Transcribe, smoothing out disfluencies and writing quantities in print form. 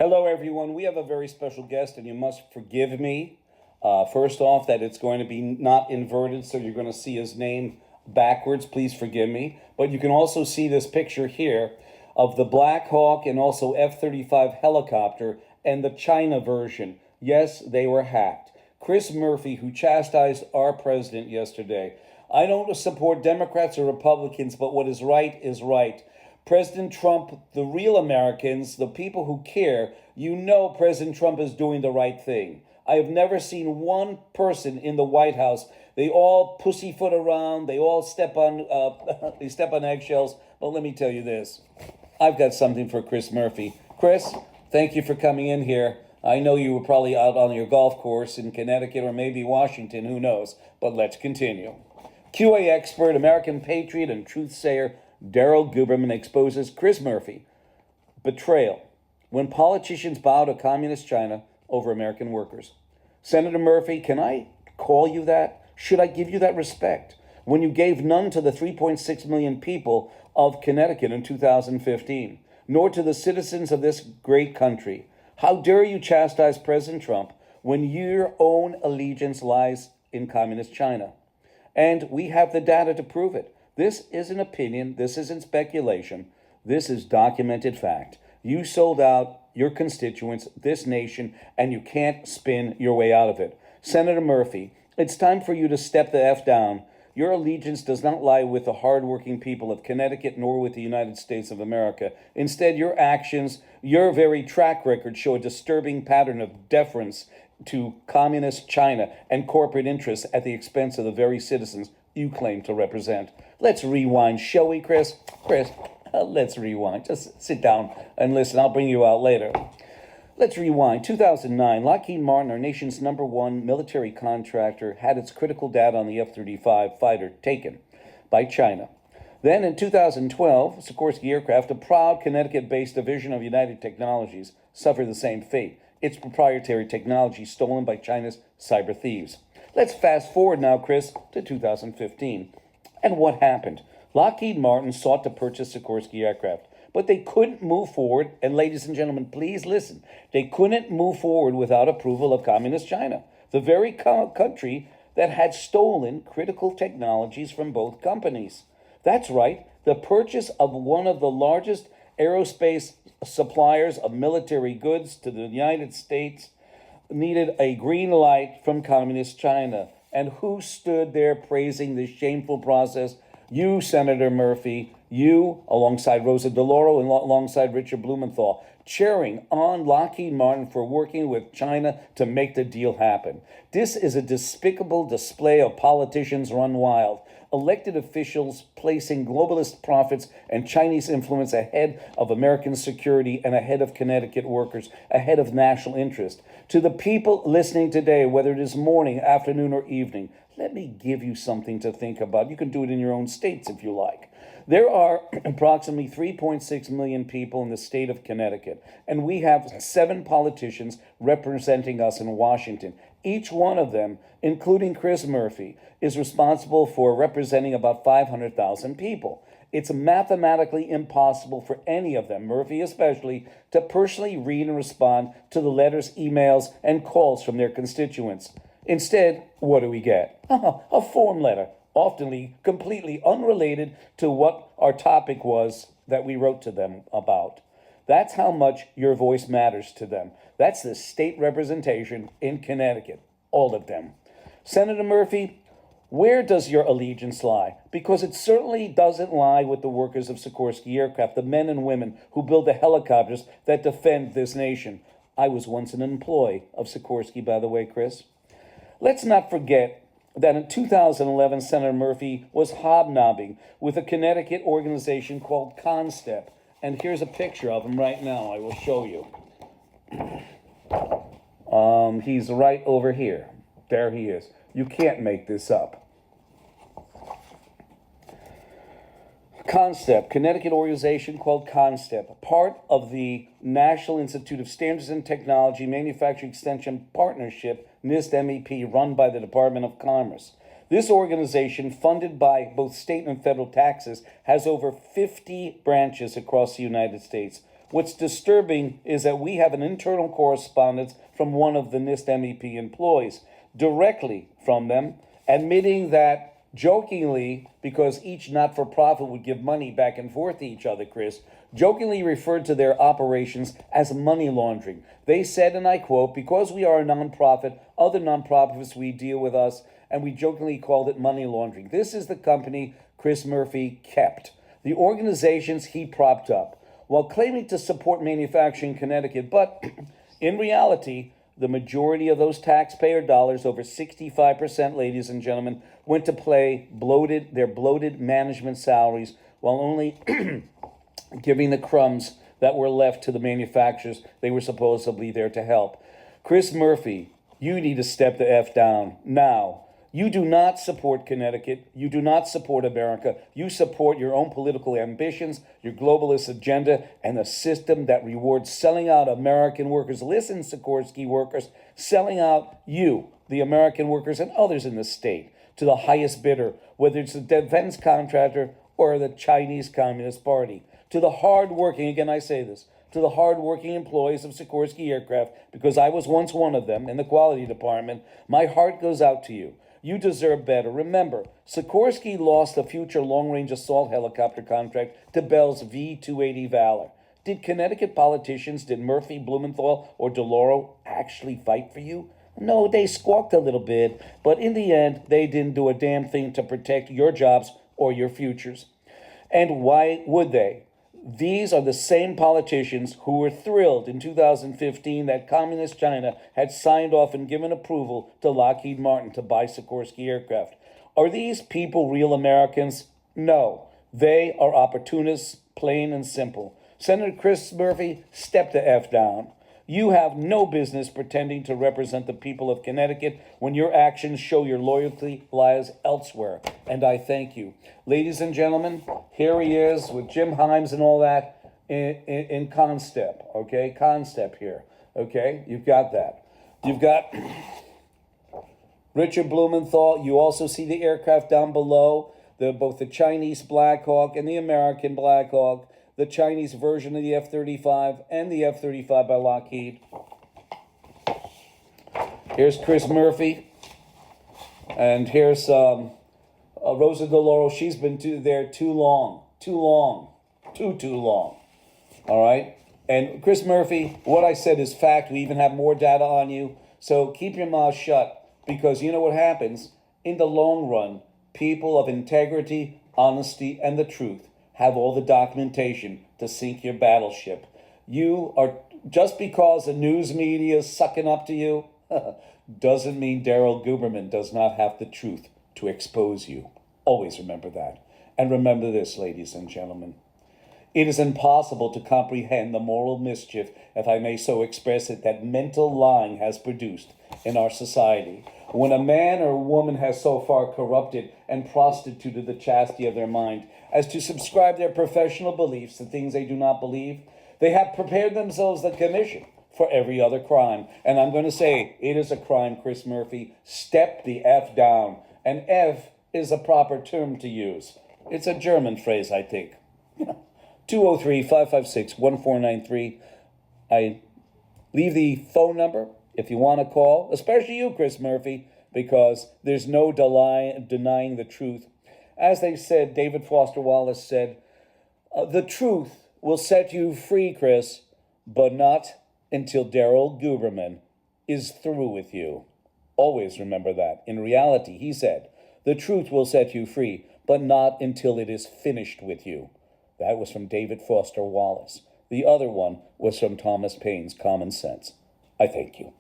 Hello, everyone. We have a very special guest, and you must forgive me. First off, that it's going to be not inverted, so you're going to see his name backwards. Please forgive me. But you can also see this picture here of the Black Hawk and also F-35 helicopter and the China version. Yes, they were hacked. Chris Murphy, who chastised our president yesterday. I don't support Democrats or Republicans, but what is right is right. President Trump, the real Americans, the people who care, you know President Trump is doing the right thing. I have never seen one person in the White House. They all pussyfoot around. They all step on eggshells. But let me tell you this. I've got something for Chris Murphy. Chris, thank you for coming in here. I know you were probably out on your golf course in Connecticut or maybe Washington, who knows. But let's continue. QA expert, American patriot, and truth sayer Daryl Guberman exposes Chris Murphy. Betrayal. When politicians bow to communist China over American workers. Senator Murphy, can I call you that? Should I give you that respect? When you gave none to the 3.6 million people of Connecticut in 2015, nor to the citizens of this great country. How dare you chastise President Trump when your own allegiance lies in communist China? And we have the data to prove it. This is an opinion. This isn't speculation. This is documented fact. You sold out your constituents, this nation, and you can't spin your way out of it. Senator Murphy, it's time for you to step the F down. Your allegiance does not lie with the hardworking people of Connecticut nor with the United States of America. Instead, your actions, your very track record show a disturbing pattern of deference to communist China and corporate interests at the expense of the very citizens you claim to represent. Let's rewind, shall we, Chris? Chris, let's rewind. Just sit down and listen. I'll bring you out later. Let's rewind. 2009, Lockheed Martin, our nation's #1 military contractor, had its critical data on the F-35 fighter taken by China. Then in 2012, Sikorsky Aircraft, a proud Connecticut-based division of United Technologies, suffered the same fate. Its proprietary technology stolen by China's cyber thieves. Let's fast forward now, Chris, to 2015. And what happened? Lockheed Martin sought to purchase Sikorsky Aircraft, but they couldn't move forward. And ladies and gentlemen, please listen. They couldn't move forward without approval of Communist China, the very country that had stolen critical technologies from both companies. That's right. The purchase of one of the largest aerospace suppliers of military goods to the United States needed a green light from Communist China. And who stood there praising this shameful process? You, Senator Murphy, you, alongside Rosa DeLauro and alongside Richard Blumenthal, cheering on Lockheed Martin for working with China to make the deal happen. This is a despicable display of politicians run wild. Elected officials placing globalist profits and Chinese influence ahead of American security and ahead of Connecticut workers, ahead of national interest. To the people listening today, whether it is morning, afternoon, or evening, let me give you something to think about. You can do it in your own states if you like. There are approximately 3.6 million people in the state of Connecticut, and we have 7 politicians representing us in Washington. Each one of them, including Chris Murphy, is responsible for representing about 500,000 people. It's mathematically impossible for any of them, Murphy especially, to personally read and respond to the letters, emails, and calls from their constituents. Instead, what do we get? A form letter, often completely unrelated to what our topic was that we wrote to them about. That's how much your voice matters to them. That's the state representation in Connecticut, all of them. Senator Murphy, where does your allegiance lie? Because it certainly doesn't lie with the workers of Sikorsky Aircraft, the men and women who build the helicopters that defend this nation. I was once an employee of Sikorsky, by the way, Chris. Let's not forget that in 2011, Senator Murphy was hobnobbing with a Connecticut organization called Constep. And here's a picture of him right now. I will show you. He's right over here. There he is. You can't make this up. Constep, Connecticut organization called Constep, part of the National Institute of Standards and Technology Manufacturing Extension Partnership, NIST-MEP, run by the Department of Commerce. This organization, funded by both state and federal taxes, has over 50 branches across the United States. What's disturbing is that we have an internal correspondence from one of the NIST MEP employees, directly from them, admitting that jokingly, because each not-for-profit would give money back and forth to each other, Chris, jokingly referred to their operations as money laundering. They said, and I quote, because we are a nonprofit, other nonprofits we deal with us, and we jokingly called it money laundering. This is the company Chris Murphy kept, the organizations he propped up, while claiming to support manufacturing in Connecticut. But in reality, the majority of those taxpayer dollars, over 65%, ladies and gentlemen, went to pay their bloated management salaries, while only giving the crumbs that were left to the manufacturers they were supposedly there to help. Chris Murphy, you need to step the F down now. You do not support Connecticut. You do not support America. You support your own political ambitions, your globalist agenda, and a system that rewards selling out American workers. Listen, Sikorsky workers, selling out you, the American workers, and others in the state to the highest bidder, whether it's the defense contractor or the Chinese Communist Party. To the hardworking, again I say this, to the hardworking employees of Sikorsky Aircraft, because I was once one of them in the quality department, my heart goes out to you. You deserve better. Remember, Sikorsky lost the future long-range assault helicopter contract to Bell's V-280 Valor. Did Connecticut politicians, did Murphy, Blumenthal, or DeLauro actually fight for you? No, they squawked a little bit, but in the end, they didn't do a damn thing to protect your jobs or your futures. And why would they? These are the same politicians who were thrilled in 2015 that Communist China had signed off and given approval to Lockheed Martin to buy Sikorsky aircraft. Are these people real Americans? No. They are opportunists, plain and simple. Senator Chris Murphy, step the F down. You have no business pretending to represent the people of Connecticut when your actions show your loyalty lies elsewhere. And I thank you. Ladies and gentlemen, here he is with Jim Himes and all that in Constep, okay? Constep here, okay? You've got that. You've got Richard Blumenthal. You also see the aircraft down below, both the Chinese Black Hawk and the American Black Hawk. The Chinese version of the F-35 and the F-35 by Lockheed. Here's Chris Murphy. And here's Rosa DeLauro. She's been there too long. Too long. Too long. All right? And Chris Murphy, what I said is fact. We even have more data on you. So keep your mouth shut. Because you know what happens? In the long run, people of integrity, honesty, and the truth have all the documentation to sink your battleship. You are, just because the news media is sucking up to you, doesn't mean Daryl Guberman does not have the truth to expose you. Always remember that. And remember this, ladies and gentlemen. It is impossible to comprehend the moral mischief, if I may so express it, that mental lying has produced in our society. When a man or a woman has so far corrupted and prostituted the chastity of their mind as to subscribe their professional beliefs to things they do not believe, they have prepared themselves the commission for every other crime. And I'm going to say, it is a crime, Chris Murphy. Step the F down. And F is a proper term to use. It's a German phrase, I think. 203-556-1493. I leave the phone number if you want to call, especially you, Chris Murphy, because there's no denying the truth. As they said, David Foster Wallace said, the truth will set you free, Chris, but not until Daryl Guberman is through with you. Always remember that. In reality, he said, the truth will set you free, but not until it is finished with you. That was from David Foster Wallace. The other one was from Thomas Paine's Common Sense. I thank you.